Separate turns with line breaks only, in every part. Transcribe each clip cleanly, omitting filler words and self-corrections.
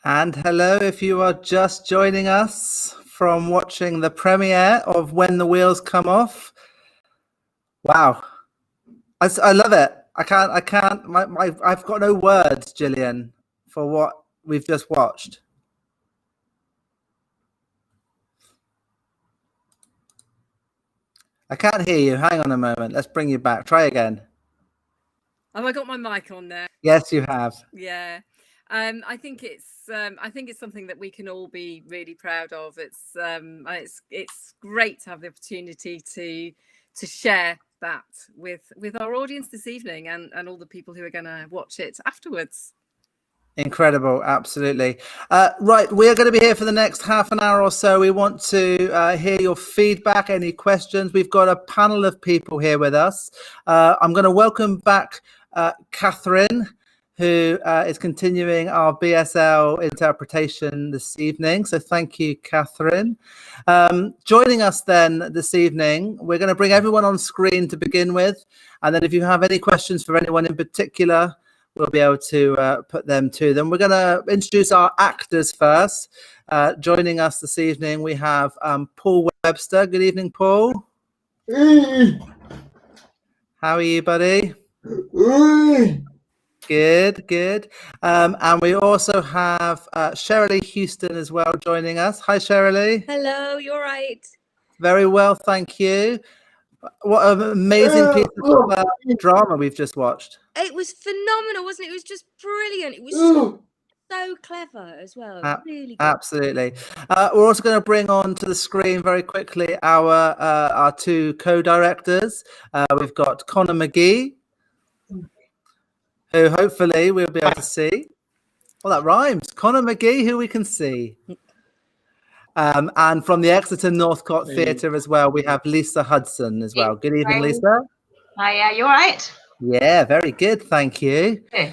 And hello, if you are just joining us from watching the premiere of When the Wheels Come Off. Wow, I love it. I've got no words, Gillian, for what we've just watched. I can't hear you. Hang on a moment. Let's bring you back. Try again.
Have I got my mic on there?
Yes, you have.
Yeah. I think it's something that we can all be really proud of. It's great to have the opportunity to share that with our audience this evening and all the people who are going to watch it afterwards.
Incredible, absolutely. Right, we are going to be here for the next half an hour or so. We want to hear your feedback, any questions. We've got a panel of people here with us. I'm going to welcome back Catherine, who is continuing our BSL interpretation this evening. So thank you, Catherine. Joining us then this evening, we're going to bring everyone on screen to begin with. And then if you have any questions for anyone in particular, we'll be able to put them to them. We're going to introduce our actors first. Joining us this evening, we have Paul Webster. Good evening, Paul. How are you, buddy? Good. And we also have Cherylee Houston as well joining us. Hi, Cherylee.
Hello, you're right.
Very well, thank you. What an amazing piece of drama we've just watched.
It was phenomenal, wasn't it? It was just brilliant. It was so clever as well. Really good.
Absolutely. We're also going to bring on to the screen very quickly our two co-directors. We've got Conor Magee, who hopefully we'll be able to see. Well, that rhymes. Conor Magee, who we can see. And from the Exeter Northcott Theatre as well, we have Lisa Hudson as well. Good evening, Lisa.
Hi, you all right?
Yeah, very good. Thank you.
Yeah.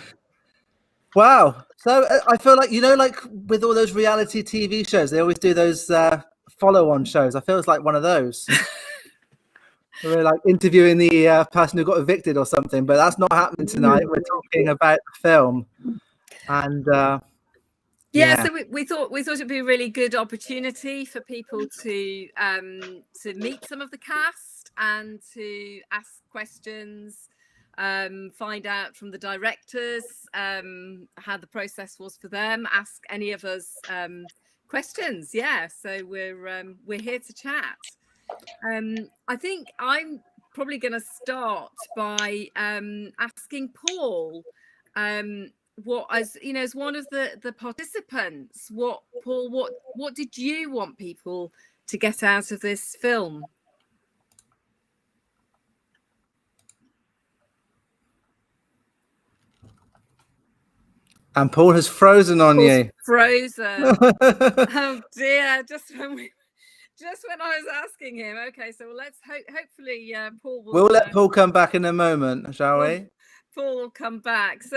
Wow. So I feel like, like with all those reality TV shows, they always do those follow-on shows. I feel it's like one of those. We're like interviewing the person who got evicted or something, but that's not happening tonight. We're talking about the film. And
so we thought it'd be a really good opportunity for people to meet some of the cast and to ask questions, find out from the directors how the process was for them, ask any of us questions. Yeah, so we're here to chat. I think I'm probably going to start by asking Paul, what, as one of the participants, what did you want people to get out of this film?
And Paul has frozen on you.
Frozen. Oh dear! Just when I was asking him. Okay, so let's hopefully Paul will.
We'll let Paul come back in a moment, shall we?
Paul will come back. So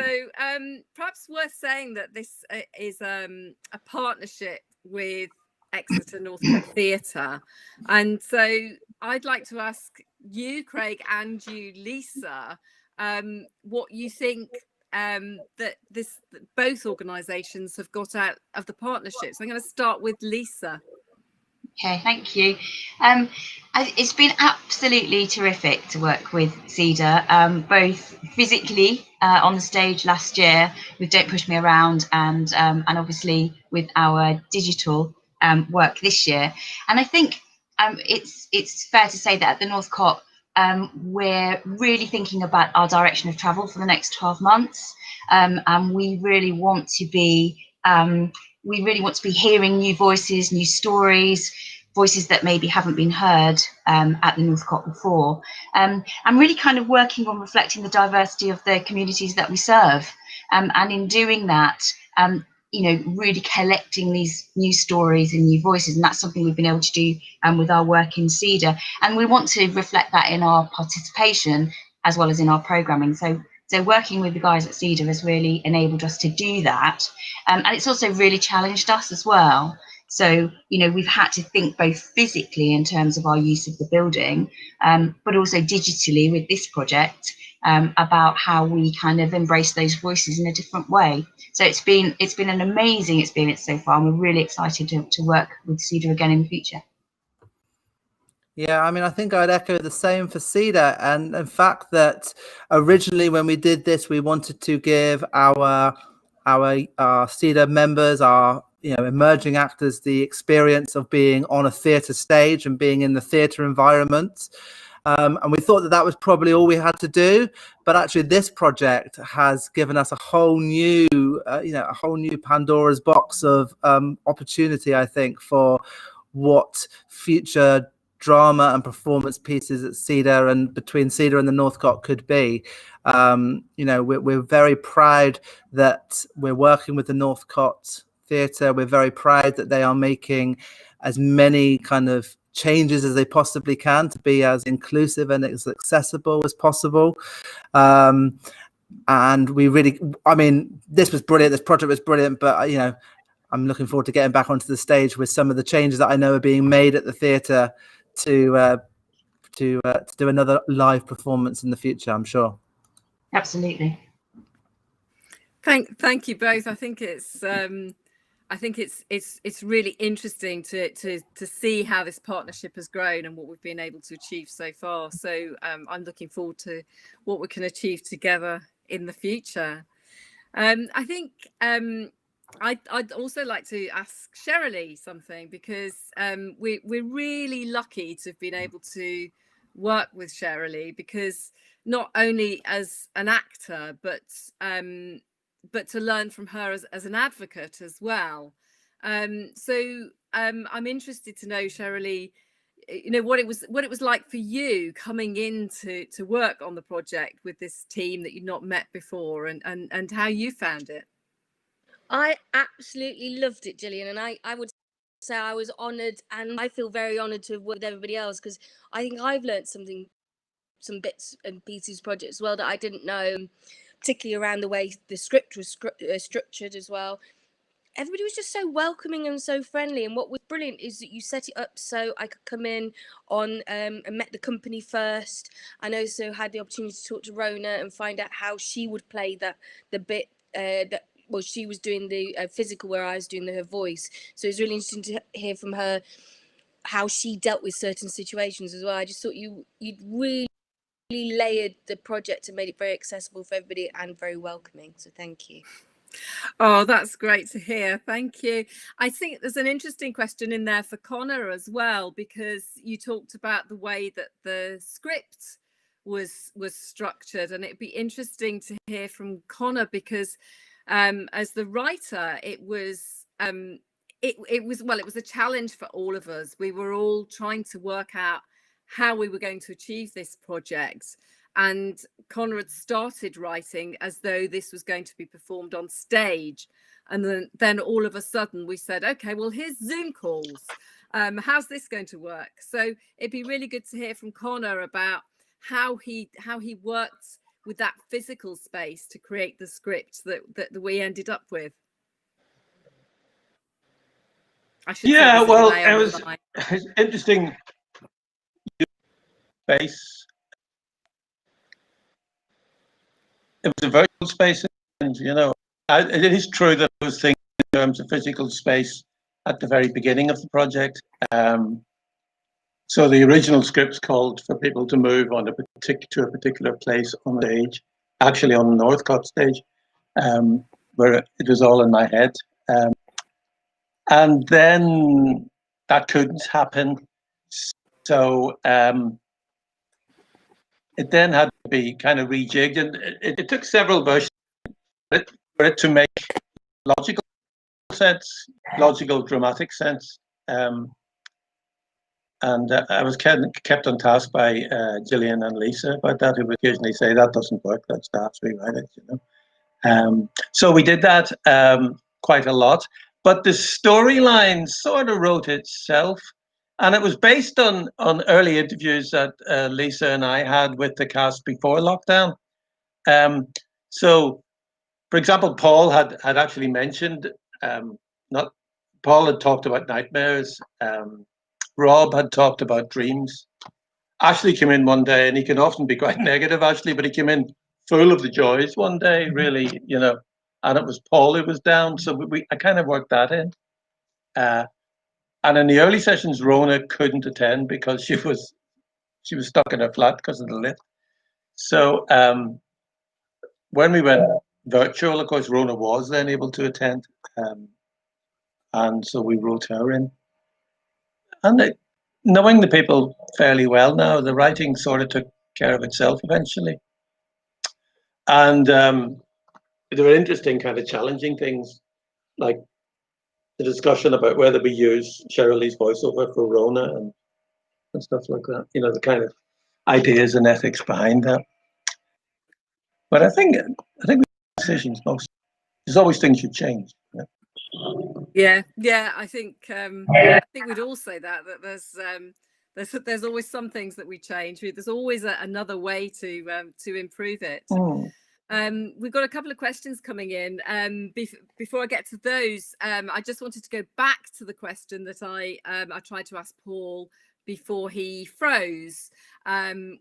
perhaps worth saying that this is a partnership with Exeter Northcott Theatre, and so I'd like to ask you, Craig, and you, Lisa, what you think that both organisations have got out of the partnership. So I'm going to start with Lisa.
Okay, thank you. It's been absolutely terrific to work with Cedar, both physically on the stage last year with Don't Push Me Around, and obviously with our digital work this year. And I think it's fair to say that at the Northcott, we're really thinking about our direction of travel for the next 12 months, and we really want to be hearing new voices, new stories, voices that maybe haven't been heard at the Northcott before. I'm really kind of working on reflecting the diversity of the communities that we serve, and in doing that, really collecting these new stories and new voices, and that's something we've been able to do with our work in Cedar, and we want to reflect that in our participation as well as in our programming. So working with the guys at Cedar has really enabled us to do that, and it's also really challenged us as well. So we've had to think both physically in terms of our use of the building, but also digitally with this project, about how we kind of embrace those voices in a different way. So it's been an amazing experience so far, and we're really excited to work with Cedar again in the future.
Yeah, I mean, I think I'd echo the same for Cedar. And in fact, that originally when we did this, we wanted to give our Cedar members, our emerging actors, the experience of being on a theatre stage and being in the theatre environment. And we thought that was probably all we had to do. But actually, this project has given us a whole new, a whole new Pandora's box of opportunity, I think, for what future drama and performance pieces at Cedar and between Cedar and the Northcott could be. We're very proud that we're working with the Northcott Theatre. We're very proud that they are making as many kind of changes as they possibly can to be as inclusive and as accessible as possible. And we really, I mean, this was brilliant. This project was brilliant, but I'm looking forward to getting back onto the stage with some of the changes that I know are being made at the theatre to do another live performance in the future, I'm sure.
Absolutely.
Thank you both. I think it's really interesting to see how this partnership has grown and what we've been able to achieve so far. So I'm looking forward to what we can achieve together in the future. I think I'd also like to ask Cherylee something, because we're really lucky to have been able to work with Cherylee, because not only as an actor, but to learn from her as an advocate as well. So I'm interested to know, Cherylee, what it was like for you coming in to work on the project with this team that you'd not met before, and how you found it.
I absolutely loved it, Gillian, and I would say I was honoured, and I feel very honoured to work with everybody else, because I think I've learned some bits and pieces project as well that I didn't know, particularly around the way the script was structured as well. Everybody was just so welcoming and so friendly, and what was brilliant is that you set it up so I could come in on and met the company first, and also had the opportunity to talk to Rona and find out how she would play the bit that. Well, she was doing the physical, where I was doing her voice. So it was really interesting to hear from her how she dealt with certain situations as well. I just thought you'd really layered the project and made it very accessible for everybody and very welcoming. So thank you.
Oh, that's great to hear. Thank you. I think there's an interesting question in there for Conor as well, because you talked about the way that the script was structured, and it'd be interesting to hear from Conor, because as the writer, it was a challenge for all of us. We were all trying to work out how we were going to achieve this project, and Conor had started writing as though this was going to be performed on stage, and then all of a sudden we said, okay, well, here's Zoom calls. How's this going to work? So it'd be really good to hear from Conor about how he worked with that physical space to create the script that we ended up with.
Yeah, well, it was interesting space. It was a virtual space, and it is true that those things in terms of physical space at the very beginning of the project. So the original scripts called for people to move to a particular place on stage, actually on the Northcott stage, where it was all in my head. And then that couldn't happen. So it then had to be kind of rejigged, and it took several versions for it to make logical sense, logical dramatic sense. And I was kept on task by Gillian and Lisa about that, who would occasionally say, that doesn't work, let's perhaps rewrite it, So we did that quite a lot, but the storyline sort of wrote itself, and it was based on early interviews that Lisa and I had with the cast before lockdown. So, for example, Paul had actually mentioned, Paul had talked about nightmares, Rob had talked about dreams. Ashley came in one day, and he can often be quite negative, Ashley, but he came in full of the joys one day, really, you know, and it was Paul who was down, so I kind of worked that in. And in the early sessions, Rona couldn't attend because she was stuck in her flat because of the lift. So when we went virtual, of course, Rona was then able to attend, and so we wrote her in. And knowing the people fairly well now, the writing sort of took care of itself eventually. And there were interesting, kind of challenging things, like the discussion about whether we use Cherylee's voiceover for Rona and stuff like that. You know, the kind of ideas and ethics behind that. But I think decisions most. There's always things you change.
Yeah, I think we'd all say that there's always some things that we change. There's always another way to improve it. We've got a couple of questions coming in. Before I get to those, I just wanted to go back to the question that I tried to ask Paul before he froze,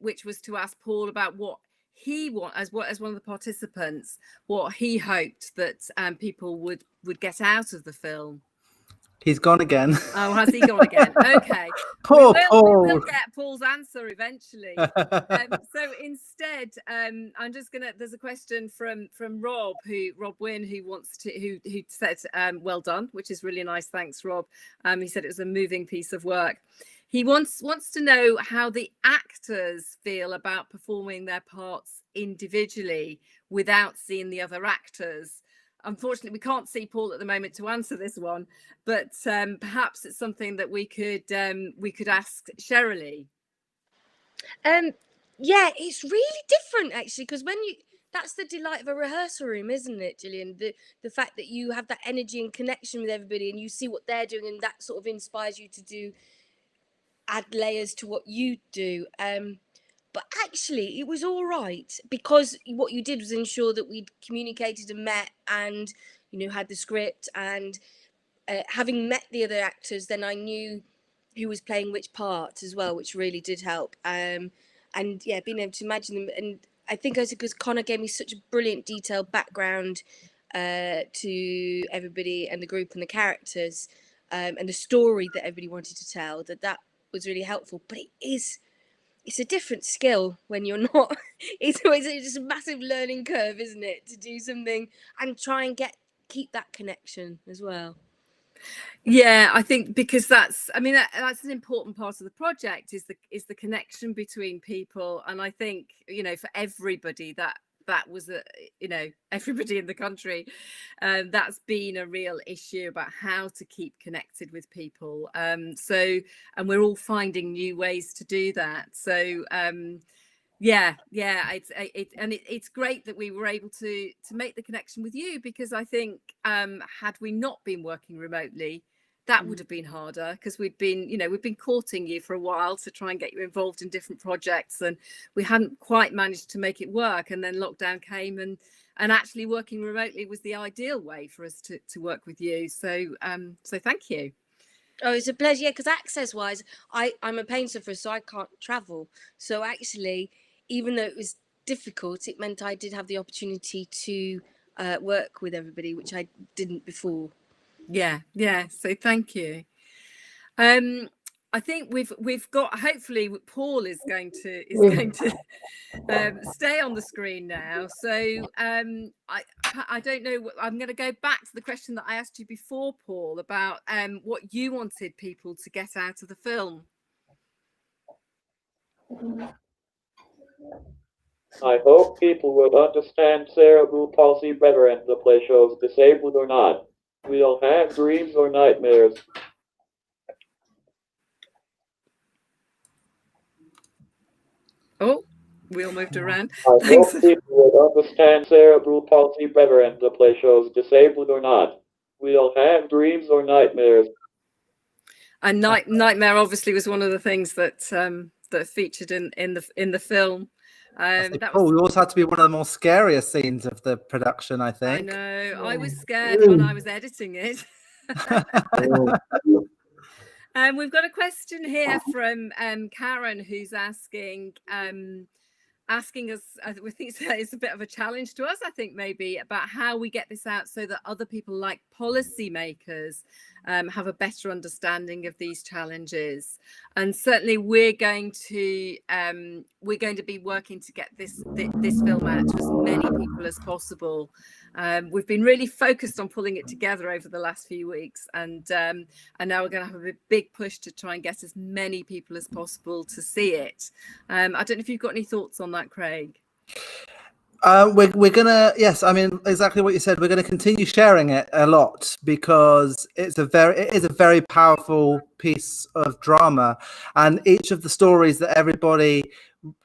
which was to ask Paul about what he as one of the participants, what he hoped that people would get out of the film.
He's gone again.
Oh, has he gone again? Okay.
Paul.
We will get Paul's answer eventually. So instead, I'm just there's a question from Rob Wynn, who said, well done, which is really nice. Thanks, Rob. He said it was a moving piece of work. He wants to know how the actors feel about performing their parts individually without seeing the other actors. Unfortunately, we can't see Paul at the moment to answer this one, but perhaps it's something that we could ask Cherylee.
Yeah, it's really different actually, because that's the delight of a rehearsal room, isn't it, Gillian? The fact that you have that energy and connection with everybody, and you see what they're doing, and that sort of inspires you to add layers to what you do. But actually, it was all right, because what you did was ensure that we'd communicated and met, and had the script, and having met the other actors, then I knew who was playing which part as well, which really did help. And yeah, being able to imagine them, and I think also because Conor gave me such a brilliant detailed background to everybody and the group and the characters, and the story that everybody wanted to tell, that was really helpful. But it's a different skill when you're not. It's just a massive learning curve, isn't it, to do something and try and keep that connection as well.
Yeah, I think because that's an important part of the project, is the connection between people. And I think, for everybody that was everybody in the country, that's been a real issue about how to keep connected with people. And we're all finding new ways to do that. So it's great that we were able to make the connection with you, because I think had we not been working remotely, that would have been harder, because we've been courting you for a while to try and get you involved in different projects, and we hadn't quite managed to make it work. And then lockdown came, and actually working remotely was the ideal way for us to work with you. So thank you.
Oh, it's a pleasure. Yeah, because access wise, I'm a pain sufferer, so I can't travel. So actually, even though it was difficult, it meant I did have the opportunity to work with everybody, which I didn't before.
Yeah. So thank you. I think we've got, hopefully Paul is going to stay on the screen now. So I don't know. I'm going to go back to the question that I asked you before, Paul, about what you wanted people to get out of the film.
I hope people would understand cerebral palsy better and the play shows, disabled or not. We don't have dreams or nightmares.
Oh, we all moved around.
I hope people would understand cerebral palsy better and the play shows, disabled or not. We don't have dreams or nightmares.
And nightmare obviously was one of the things that featured in the film.
We also had to be one of the more scariest scenes of the production, I think.
I know. I was scared when I was editing it. We've got a question here from Karen, who's asking, asking us, we think it's a bit of a challenge to us, I think, maybe about how we get this out so that other people like policymakers have a better understanding of these challenges. And certainly we're going to be working to get this film out to as many people as possible. We've been really focused on pulling it together over the last few weeks, and now we're going to have a big push to try and get as many people as possible to see it. I don't know if you've got any thoughts on that, Craig.
We're gonna, yes, I mean, exactly what you said. We're gonna continue sharing it a lot because it is a very powerful piece of drama, and each of the stories that everybody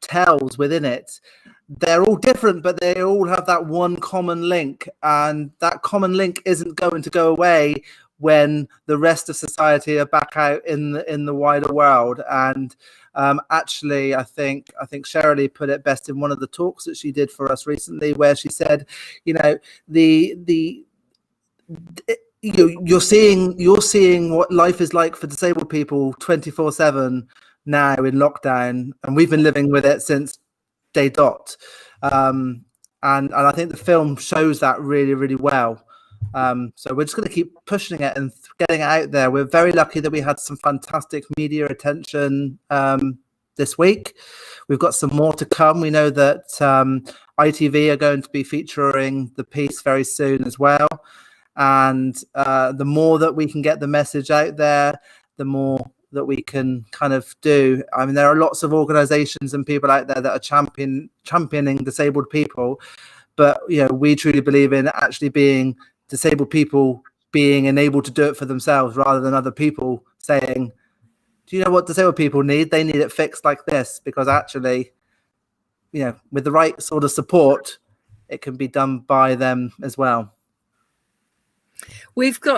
tells within it, they're all different, but they all have that one common link, and that common link isn't going to go away when the rest of society are back out in the wider world. And actually, I think Cherylee put it best in one of the talks that she did for us recently, where she said, you know, you're seeing what life is like for disabled people 24/7 now in lockdown, and we've been living with it since day dot. And I think the film shows that really, really well. So we're just going to keep pushing it and getting it out there. We're very lucky that we had some fantastic media attention this week. We've got some more to come. We know that ITV are going to be featuring the piece very soon as well. And the more that we can get the message out there, the more that we can kind of do. I mean, there are lots of organizations and people out there that are championing disabled people, but you know, we truly believe in actually being disabled people being enabled to do it for themselves, rather than other people saying, do you know what disabled people need? They need it fixed like this, because actually, you know, with the right sort of support, it can be done by them as well.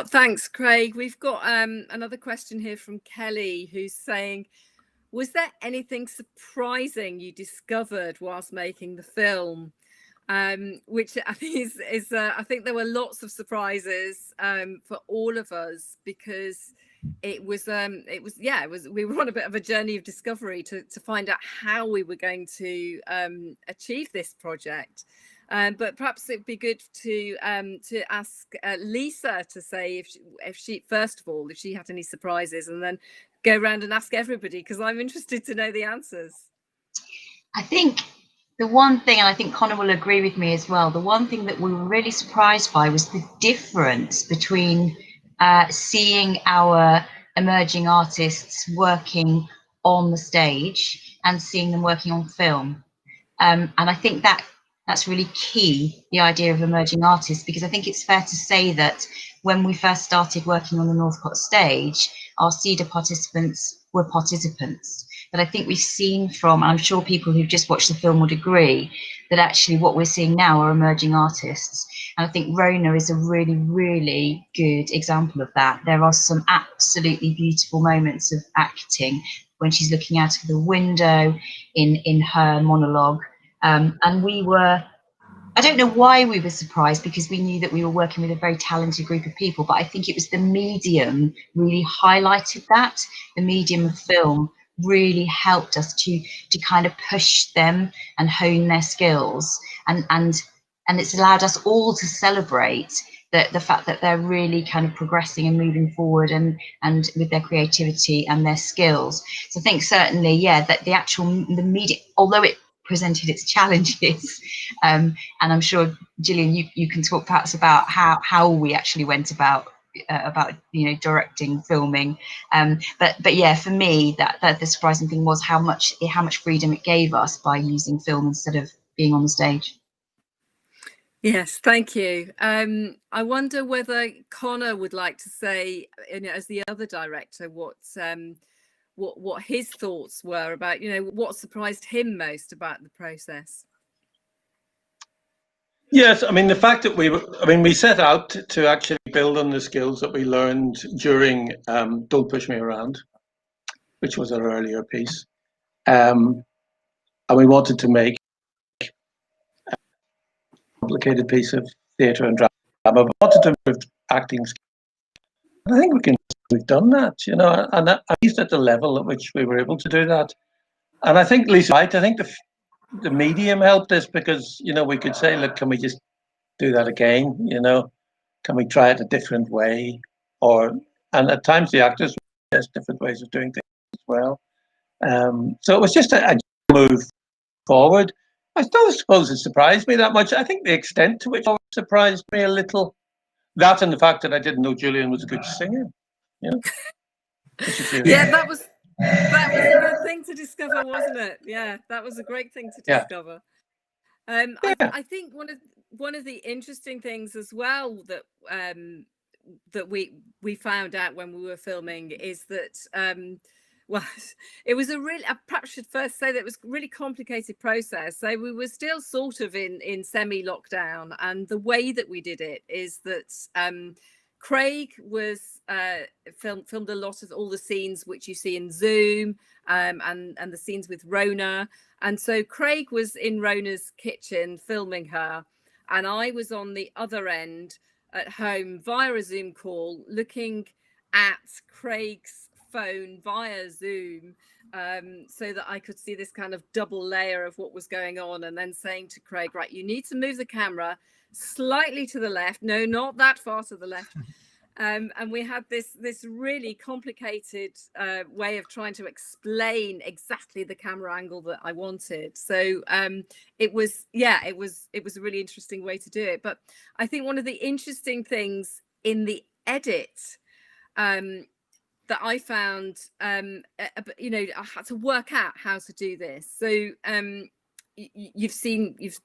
Thanks, Craig. We've got another question here from Kelly, who's saying, was there anything surprising you discovered whilst making the film? Which I think I think there were lots of surprises for all of us, because we were on a bit of a journey of discovery to find out how we were going to achieve this project. But perhaps it'd be good to ask Lisa to say if she first of all, if she had any surprises, and then go around and ask everybody, because I'm interested to know the answers.
I think the one thing, and I think Conor will agree with me as well, the one thing that we were really surprised by was the difference between seeing our emerging artists working on the stage and seeing them working on film. And I think that's really key, the idea of emerging artists, because I think it's fair to say that when we first started working on the Northcott stage, our CEDA participants were participants. But I think we've seen from, I'm sure people who've just watched the film would agree, that actually what we're seeing now are emerging artists. And I think Rona is a really, really good example of that. There are some absolutely beautiful moments of acting when she's looking out of the window in her monologue. And we were, I don't know why we were surprised, because we knew that we were working with a very talented group of people, but I think it was the medium really highlighted that. The medium of film really helped us to kind of push them and hone their skills, and it's allowed us all to celebrate the fact that they're really kind of progressing and moving forward and with their creativity and their skills. So I think certainly, yeah, that the media, although it presented its challenges, and I'm sure Gillian, you can talk perhaps about how we actually went about directing, filming, but yeah, for me that the surprising thing was how much freedom it gave us by using film instead of being on the stage.
Yes, thank you. I wonder whether Conor would like to say, as the other director, what his thoughts were about, what surprised him most about the process.
Yes, I mean, the fact that we set out to actually build on the skills that we learned during Don't Push Me Around, which was our earlier piece. And we wanted to make a complicated piece of theatre and drama, but we wanted to improve acting skills. I think we've done that, and at least at the level at which we were able to do that. And I think, Lisa, I think the medium helped us because, you know, we could say, look, can we just do that again? You know, can we try it a different way? And at times the actors there's different ways of doing things as well. So it was just a move forward. I don't suppose it surprised me that much. I think the extent to which it surprised me a little, that and the fact that I didn't know Gillian was a good singer. You know?
Yeah, that was a good thing to discover, wasn't it? Yeah, that was a great thing to discover. I think one of the interesting things as well that that we found out when we were filming is that well, it was I perhaps should first say that it was a really complicated process. So we were still sort of in semi-lockdown, and the way that we did it is that Craig was filmed a lot of all the scenes which you see in Zoom, and the scenes with Rona. And so Craig was in Rona's kitchen filming her, and I was on the other end at home via a Zoom call looking at Craig's phone via Zoom, so that I could see this kind of double layer of what was going on, and then saying to Craig, right, you need to move the camera slightly to the left, no, not that far to the left. And we had this really complicated way of trying to explain exactly the camera angle that I wanted. So it was a really interesting way to do it. But I think one of the interesting things in the edit that I found, you know, I had to work out how to do this. So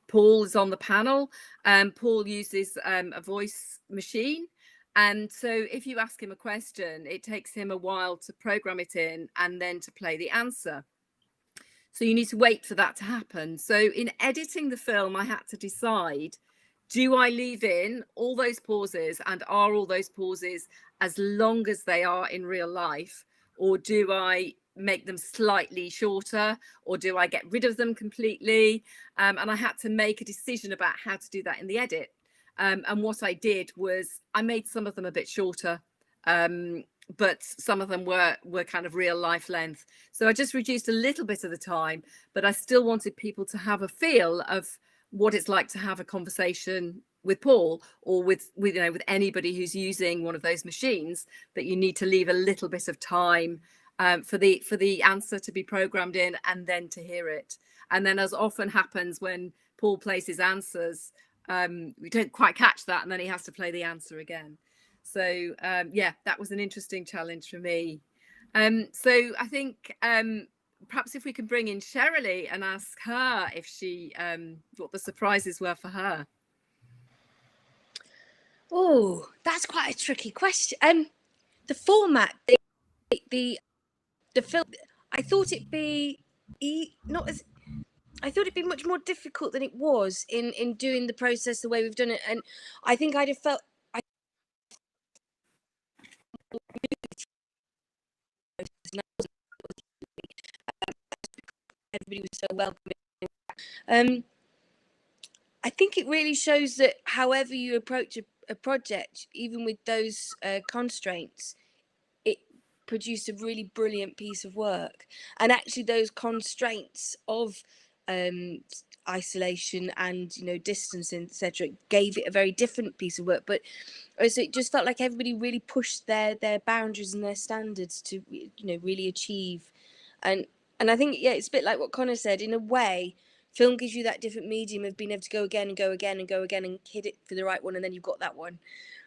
Paul is on the panel. Paul uses a voice machine. And so if you ask him a question, it takes him a while to program it in and then to play the answer. So you need to wait for that to happen. So in editing the film, I had to decide, do I leave in all those pauses, and are all those pauses as long as they are in real life? Or do I make them slightly shorter? Or do I get rid of them completely? And I had to make a decision about how to do that in the edit. And what I did was I made some of them a bit shorter, but some of them were kind of real life length. So I just reduced a little bit of the time, but I still wanted people to have a feel of what it's like to have a conversation with Paul, or with anybody who's using one of those machines, that you need to leave a little bit of time for the answer to be programmed in, and then to hear it. And then, as often happens when Paul plays his answers, we don't quite catch that, and then he has to play the answer again. So yeah, that was an interesting challenge for me. So I think perhaps if we can bring in Cherylee and ask her if she what the surprises were for her.
Oh, that's quite a tricky question. The format, the film, I thought it'd be I thought it'd be much more difficult than it was in doing the process the way we've done it. And I think I'd have felt everybody was so welcoming. I think it really shows that however you approach a project, even with those constraints, it produced a really brilliant piece of work. And actually those constraints of isolation and distancing, etc., gave it a very different piece of work. But so it just felt like everybody really pushed their boundaries and their standards to really achieve. And I think it's a bit like what Conor said. In a way, film gives you that different medium of being able to go again and go again and go again and hit it for the right one, and then you've got that one.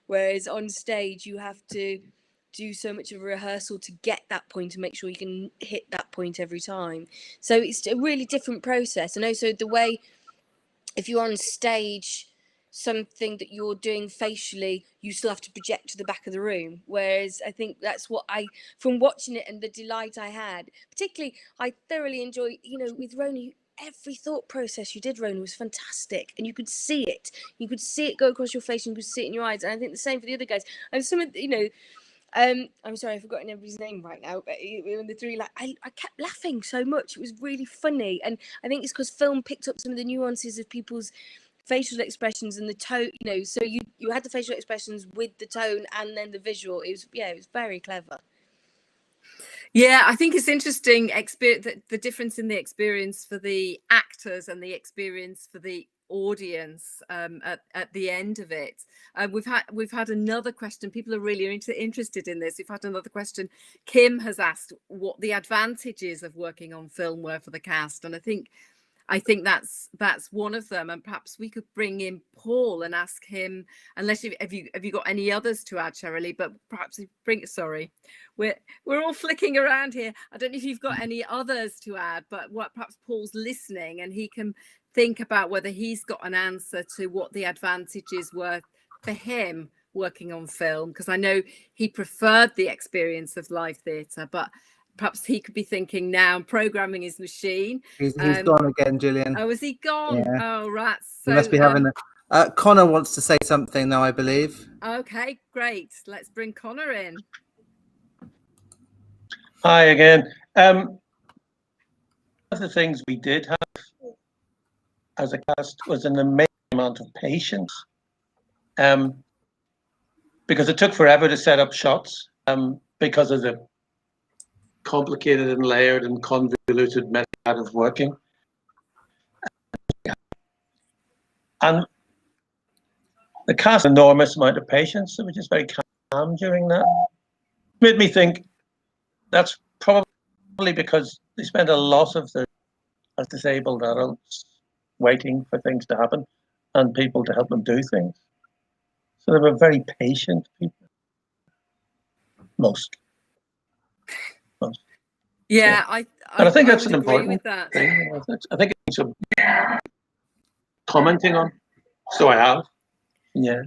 Whereas on stage you have to do so much of a rehearsal to get that point, to make sure you can hit that point every time. So it's a really different process. And also the way, if you're on stage, something that you're doing facially, you still have to project to the back of the room. Whereas I think that's what from watching it and the delight I had, particularly I thoroughly enjoy, with Rona, every thought process you did, Rona, was fantastic, and you could see it. You could see it go across your face, and you could see it in your eyes. And I think the same for the other guys. And some of I'm sorry, I've forgotten everybody's name right now, but in the three, I kept laughing so much. It was really funny, and I think it's because film picked up some of the nuances of people's facial expressions and the tone. So you had the facial expressions with the tone and then the visual. It was very clever.
Yeah, I think it's interesting the difference in the experience for the actors and the experience for the audience at the end of it. We've had another question. People are really interested in this. We've had another question. Kim has asked what the advantages of working on film were for the cast, and I think that's one of them, and perhaps we could bring in Paul and ask him, unless have you got any others to add, Cherylee, but perhaps sorry, we're all flicking around here. I don't know if you've got any others to add, but perhaps Paul's listening and he can think about whether he's got an answer to what the advantages were for him working on film, because I know he preferred the experience of live theatre, but perhaps he could be thinking now programming his machine.
He's gone again, Gillian.
Oh, is he gone? Yeah. Oh, rats.
So, he must be having Conor wants to say something now, I believe.
Okay, great. Let's bring Conor in.
Hi again. One of the things we did have as a cast was an amazing amount of patience, because it took forever to set up shots, because of the complicated and layered and convoluted method of working. And the cast had an enormous amount of patience, so we were just very calm during that. Made me think that's probably because they spend a lot of their as disabled adults waiting for things to happen and people to help them do things. So they were very patient people. Most.
Yeah,
I think that's an important thing. I think it's commenting on. So I have. Yeah.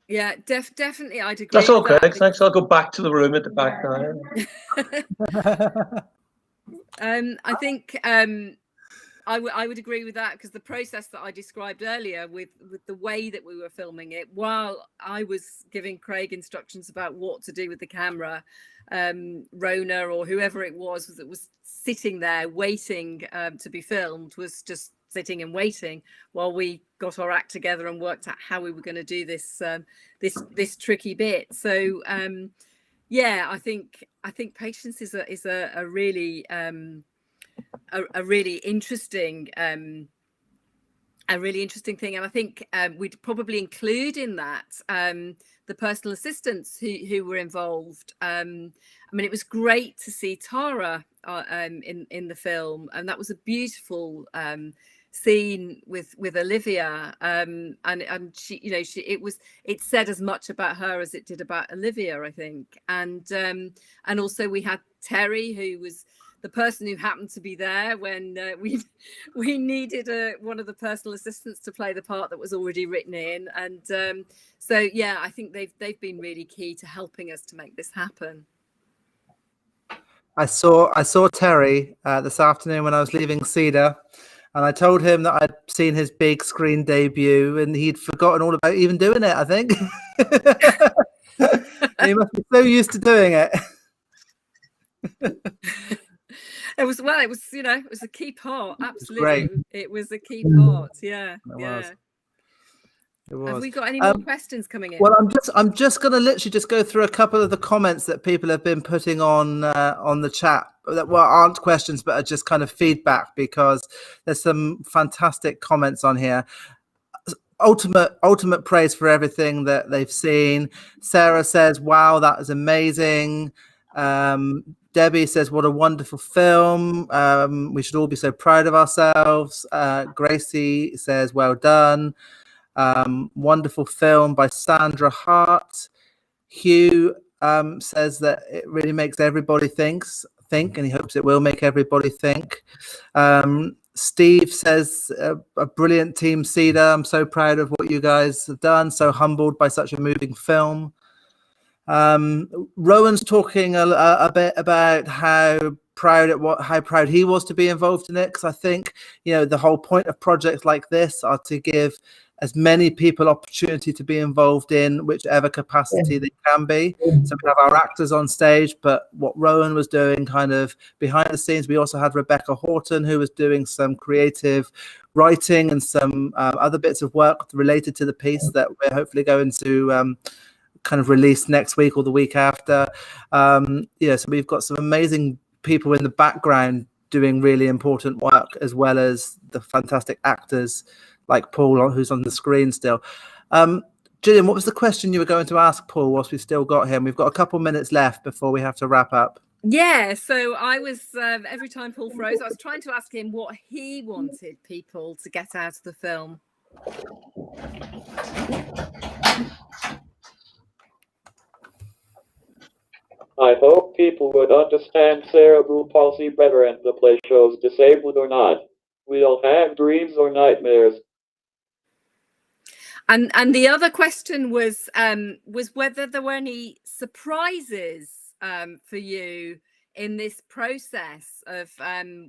Yeah, definitely, I'd agree.
That's okay. Thanks. I'll go back to the room at the back now.
I think I would agree with that, because the process that I described earlier with the way that we were filming it, while I was giving Craig instructions about what to do with the camera, Rona or whoever it was that was sitting there waiting to be filmed was just sitting and waiting while we got our act together and worked out how we were going to do this this tricky bit. So yeah, I think patience is a really a really interesting thing, and I think we'd probably include in that the personal assistants who were involved. I mean, it was great to see Tara in the film, and that was a beautiful scene with Olivia, and she, you know, it said as much about her as it did about Olivia, I think. And also we had Terry, who was the person who happened to be there when we needed one of the personal assistants to play the part that was already written in. And so yeah, I think they've been really key to helping us to make this happen.
I saw Terry this afternoon when I was leaving Cedar, and I told him that I'd seen his big screen debut, and he'd forgotten all about even doing it, I think. He must be so used to doing it.
It was you know, it was a key part. Absolutely, it was a key part. Yeah, yeah. Have we got any more questions coming in?
Well, I'm just going to literally just go through a couple of the comments that people have been putting on the chat that aren't questions but are just kind of feedback, because there's some fantastic comments on here. Ultimate praise for everything that they've seen. Sarah says, "Wow, that is amazing." Debbie says, "What a wonderful film. We should all be so proud of ourselves." Gracie says, "Well done. Wonderful film by Sandra Hart." Hugh says that it really makes everybody think, and he hopes it will make everybody think. Steve says, a brilliant team, Cedar. I'm so proud of what you guys have done. So humbled by such a moving film. Rowan's talking a bit about how proud he was to be involved in it, because I think, you know, the whole point of projects like this are to give as many people opportunity to be involved in whichever capacity they can be. So we have our actors on stage, but what Rowan was doing kind of behind the scenes, we also had Rebecca Horton, who was doing some creative writing and some other bits of work related to the piece that we're hopefully going to kind of released next week or the week after. Yeah, so we've got some amazing people in the background doing really important work, as well as the fantastic actors like Paul, who's on the screen still. Gillian, what was the question you were going to ask Paul whilst we've still got him? We've got a couple minutes left before we have to wrap up.
Yeah, so I was, every time Paul froze, I was trying to ask him what he wanted people to get out of the film.
I hope people would understand cerebral palsy better and the play shows, disabled or not. We don't have dreams or nightmares.
And the other question was whether there were any surprises for you in this process of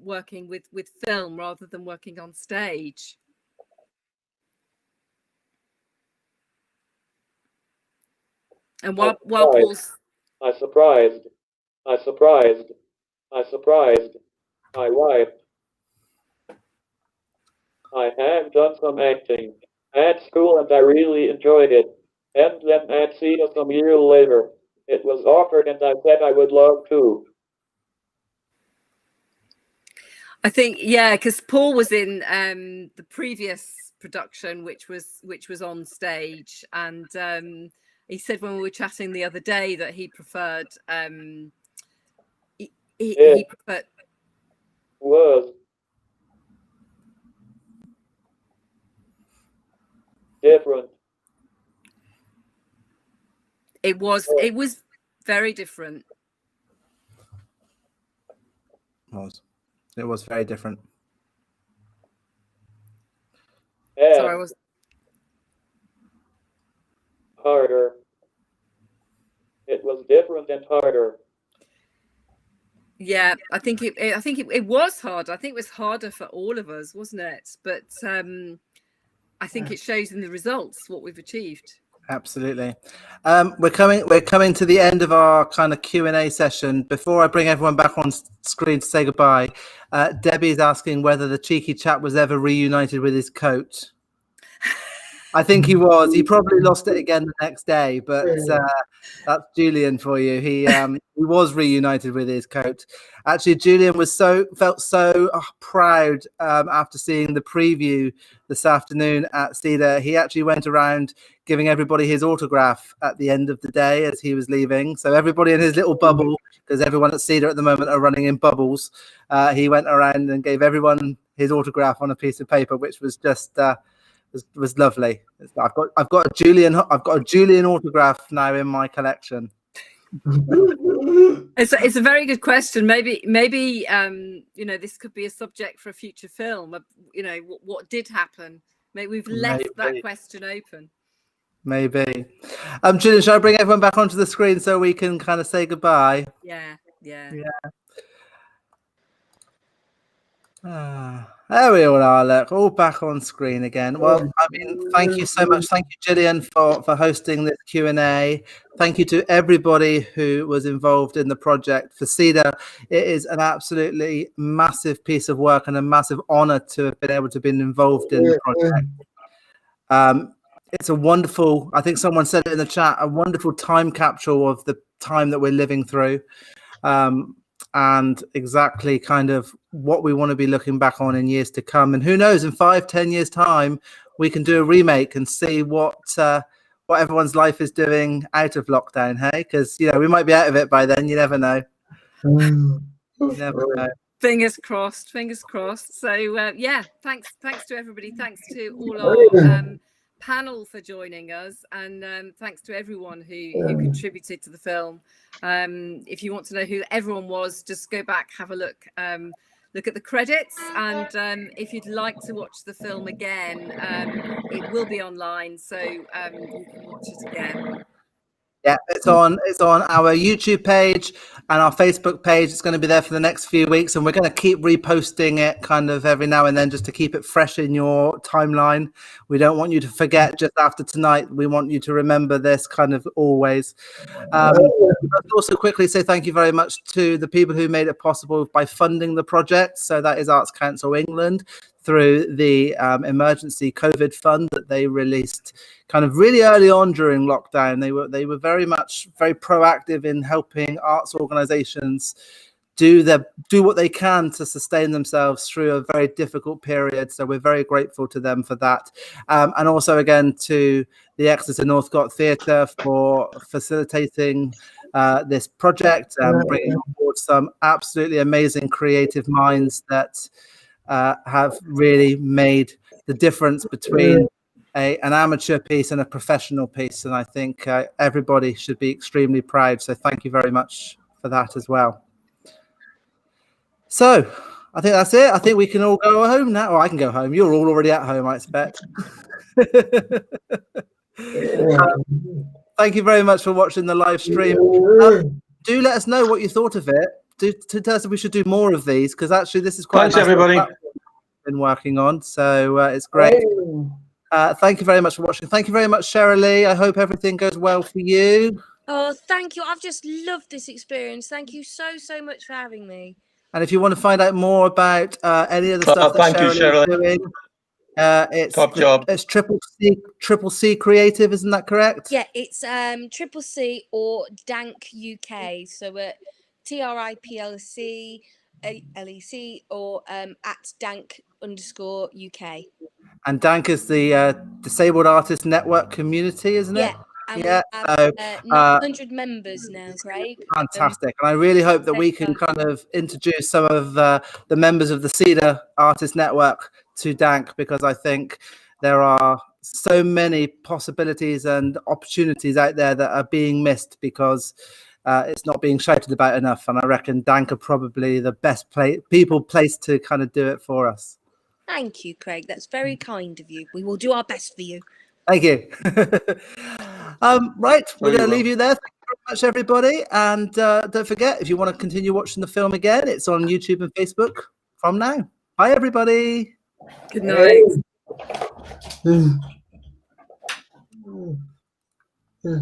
working with film rather than working on stage. And while Paul's...
I surprised my wife. I have done some acting at school and I really enjoyed it. And then at theater some years later, it was offered and I said I would love to.
I think, yeah, because Paul was in the previous production, which was on stage, and he said when we were chatting the other day that he preferred he preferred
was different.
It was very different.
It was very different.
And
Sorry, I was
harder. It was different and harder.
Yeah, I think it was hard. I think it was harder for all of us, wasn't it? But I think it shows in the results what we've achieved.
Absolutely. We're coming to the end of our kind of Q&A session. Before I bring everyone back on screen to say goodbye, Debbie's asking whether the cheeky chap was ever reunited with his coat. I think he was. He probably lost it again the next day, but that's Julian for you. He was reunited with his coat. Actually, Julian felt so proud after seeing the preview this afternoon at Cedar. He actually went around giving everybody his autograph at the end of the day as he was leaving. So everybody in his little bubble, because everyone at Cedar at the moment are running in bubbles, he went around and gave everyone his autograph on a piece of paper, which was just was lovely. I've got a Julian autograph now in my collection.
It's a very good question. Maybe this could be a subject for a future film. What did happen? Maybe we've left that question open.
Maybe. Julian, shall I bring everyone back onto the screen so we can kind of say goodbye?
Yeah.
There we all are, look, all back on screen again. Well, I mean, thank you so much. Thank you, Gillian, for hosting this Q&A. Thank you to everybody who was involved in the project. For Cedar, it is an absolutely massive piece of work and a massive honour to have been able to be involved in the project. It's a wonderful, I think someone said it in the chat, a wonderful time capsule of the time that we're living through. And exactly kind of what we want to be looking back on in years to come. And who knows, in 5-10 years time, we can do a remake and see what everyone's life is doing out of lockdown, hey? Because, we might be out of it by then. You never know. You never know.
Fingers crossed. So, thanks to everybody. Thanks to all our panel for joining us, and thanks to everyone who contributed to the film. If you want to know who everyone was, just go back, have a look at the credits, and if you'd like to watch the film again, it will be online, so you can watch it again.
Yeah, it's on our YouTube page and our Facebook page. It's going to be there for the next few weeks, and we're going to keep reposting it kind of every now and then just to keep it fresh in your timeline. We don't want you to forget just after tonight. We want you to remember this kind of always. Let's also quickly say thank you very much to the people who made it possible by funding the project. So that is Arts Council England. through the emergency COVID fund that they released kind of really early on during lockdown. They were very proactive in helping arts organizations do what they can to sustain themselves through a very difficult period. So we're very grateful to them for that. And also again to the Exeter Northcott Theatre for facilitating this project and bringing on board some absolutely amazing creative minds that have really made the difference between an amateur piece and a professional piece. And I think everybody should be extremely proud. So thank you very much for that as well. So I think that's it. I think we can all go home now. Or I can go home. You're all already at home, I expect. Thank you very much for watching the live stream. Do let us know what you thought of it. Do tell us if we should do more of these, because actually this is quite
Thanks, everybody.
Been working on, so it's great. Thank you very much for watching. Thank you very much, Cherylee. I hope everything goes well for you.
Oh, thank you. I've just loved this experience. Thank you so much for having me.
And if you want to find out more about any of the stuff that Cherylee is doing, it's
top job.
It's Triple C Creative, isn't that correct?
Yeah, it's Triple C or Dank UK. So TRIPLC LEC or at Dank_UK.
And Dank is the Disabled Artist Network community, isn't it?
And
yeah.
We have 900 members now, Craig.
Fantastic. And I really hope that we can kind of introduce some of the members of the Cedar Artist Network to Dank, because I think there are so many possibilities and opportunities out there that are being missed because it's not being shouted about enough. And I reckon Dank are probably the best people placed to kind of do it for us.
Thank you, Craig. That's very kind of you. We will do our best for you.
Thank you. Right, we're going to leave you there. Thank you very much, everybody. And don't forget, if you want to continue watching the film again, it's on YouTube and Facebook from now. Bye, everybody.
Good night.
Hey.